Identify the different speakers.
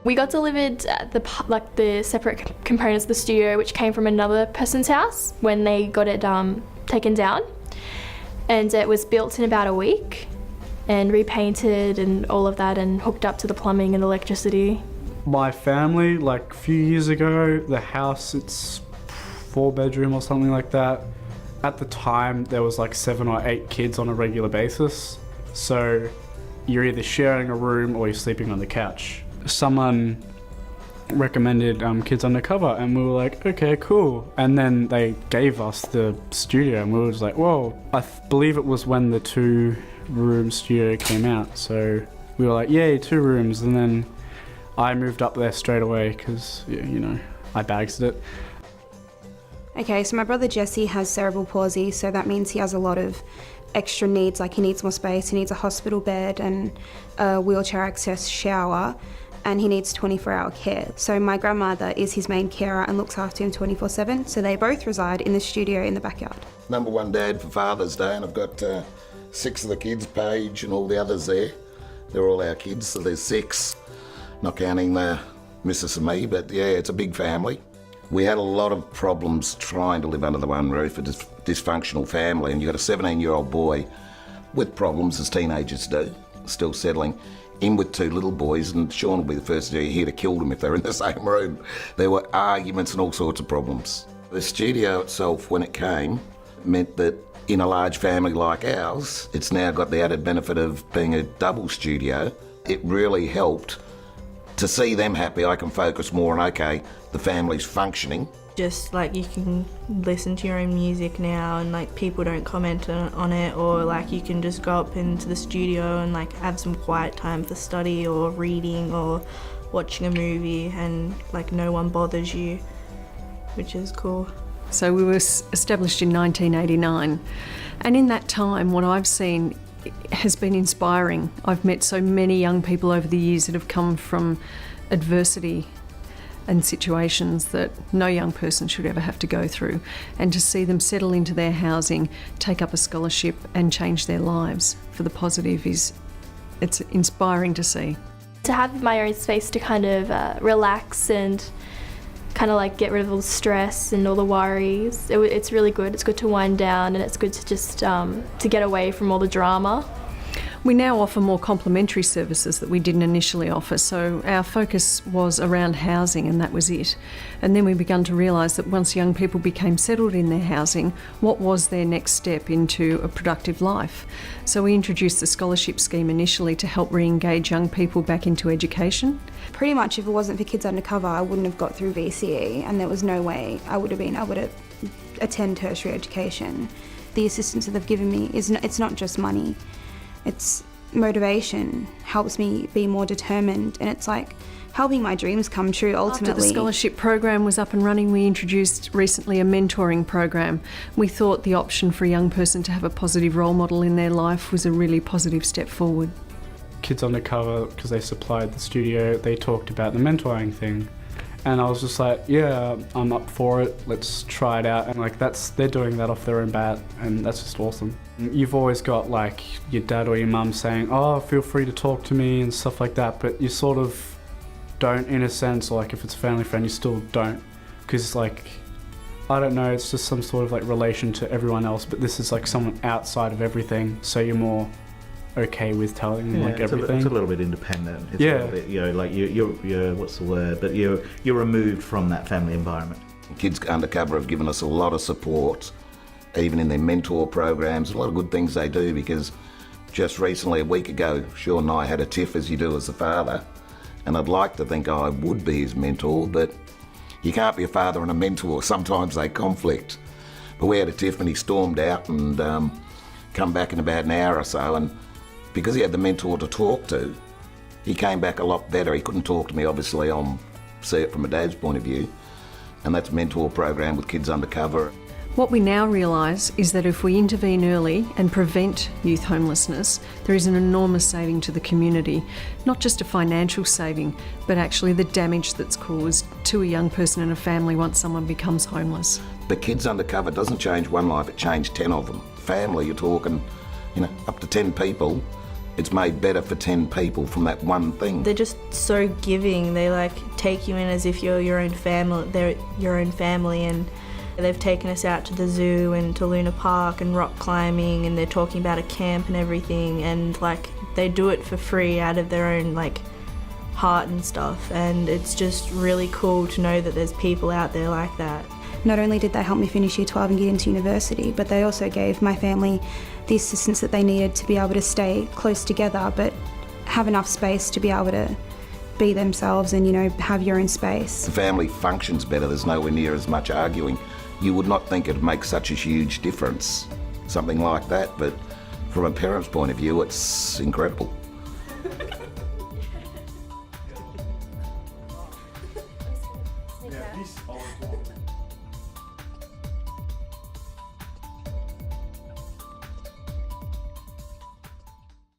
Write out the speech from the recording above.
Speaker 1: We got delivered the separate components of the studio, which came from another person's house when they got it taken down, and it was built in about a week and repainted and all of that and hooked up to the plumbing and electricity.
Speaker 2: My family, like a few years ago, the house, it's 4-bedroom or something like that. At the time, there was like 7 or 8 kids on a regular basis. So you're either sharing a room or you're sleeping on the couch. Someone recommended Kids Undercover, and we were like, okay, cool. And then they gave us the studio and we were just like, whoa. I believe it was when the 2-room studio came out. So we were like, yay, 2 rooms. And then I moved up there straight away because, you know, I bags it.
Speaker 3: Okay, so my brother Jesse has cerebral palsy, so that means he has a lot of extra needs, like he needs more space, he needs a hospital bed and a wheelchair access shower, and he needs 24-hour care. So my grandmother is his main carer and looks after him 24/7, so they both reside in the studio in the backyard.
Speaker 4: Number one dad for Father's Day, and I've got 6 of the kids, Paige and all the others there. They're all our kids, so there's 6, not counting the missus and me, but yeah, it's a big family. We had a lot of problems trying to live under the one roof, a dysfunctional family, and you've got a 17-year-old boy with problems, as teenagers do, still settling in with 2 little boys, and Sean will be the first to hear to kill them if they're in the same room. There were arguments and all sorts of problems. The studio itself, when it came, meant that in a large family like ours, it's now got the added benefit of being a double studio. It really helped to see them happy. I can focus more on, okay, the family's functioning.
Speaker 5: Just like you can listen to your own music now and like people don't comment on it, or like you can just go up into the studio and like have some quiet time for study or reading or watching a movie, and like no one bothers you, which is cool.
Speaker 6: So we were established in 1989, and in that time what I've seen has been inspiring. I've met so many young people over the years that have come from adversity and situations that no young person should ever have to go through, and to see them settle into their housing, take up a scholarship and change their lives for the positive it's inspiring to see.
Speaker 1: To have my own space to kind of relax and kind of like get rid of all the stress and all the worries, it's really good. It's good to wind down, and it's good to just to get away from all the drama.
Speaker 6: We now offer more complementary services that we didn't initially offer, so our focus was around housing and that was it. And then we began to realise that once young people became settled in their housing, what was their next step into a productive life? So we introduced the scholarship scheme initially to help re-engage young people back into education.
Speaker 3: Pretty much if it wasn't for Kids Undercover, I wouldn't have got through VCE, and there was no way I would have been able to attend tertiary education. The assistance that they've given me, it's not just money. It's motivation, helps me be more determined, and it's like helping my dreams come true ultimately.
Speaker 6: After the scholarship program was up and running, we introduced recently a mentoring program. We thought the option for a young person to have a positive role model in their life was a really positive step forward.
Speaker 2: Kids Undercover, because they supplied the studio, they talked about the mentoring thing. And I was just like, yeah, I'm up for it, let's try it out. And like they're doing that off their own bat, and that's just awesome. You've always got like your dad or your mum saying, oh, feel free to talk to me and stuff like that, but you sort of don't in a sense, or like if it's a family friend, you still don't. Because like, I don't know, it's just some sort of like relation to everyone else, but this is like someone outside of everything, so you're more okay with telling them like everything.
Speaker 7: It's a little bit independent. It's
Speaker 2: yeah.
Speaker 7: A little bit, you know, like you're what's the word? But you're removed from that family environment.
Speaker 4: Kids Undercover have given us a lot of support, even in their mentor programs, a lot of good things they do, because just recently, a week ago, Sean and I had a tiff, as you do as a father, and I'd like to think I would be his mentor, but you can't be a father and a mentor. Sometimes they conflict. But we had a tiff and he stormed out and come back in about an hour or so, and because he had the mentor to talk to, he came back a lot better. He couldn't talk to me, obviously, see it from a dad's point of view, and that's a mentor program with Kids Undercover.
Speaker 6: What we now realise is that if we intervene early and prevent youth homelessness, there is an enormous saving to the community. Not just a financial saving, but actually the damage that's caused to a young person and a family once someone becomes homeless.
Speaker 4: But Kids Undercover doesn't change one life, it changed 10 of them. Family, you're talking, up to 10 people it's made better for 10 people from that one thing.
Speaker 5: They're just so giving. They like take you in as if you're your own family. They're your own family, and they've taken us out to the zoo and to Luna Park and rock climbing, and they're talking about a camp and everything, and like they do it for free out of their own like heart and stuff, and it's just really cool to know that there's people out there like that.
Speaker 3: Not only did they help me finish year 12 and get into university, but they also gave my family the assistance that they needed to be able to stay close together but have enough space to be able to be themselves and, you know, have your own space.
Speaker 4: The family functions better, there's nowhere near as much arguing. You would not think it'd make such a huge difference, something like that, but from a parent's point of view, it's incredible.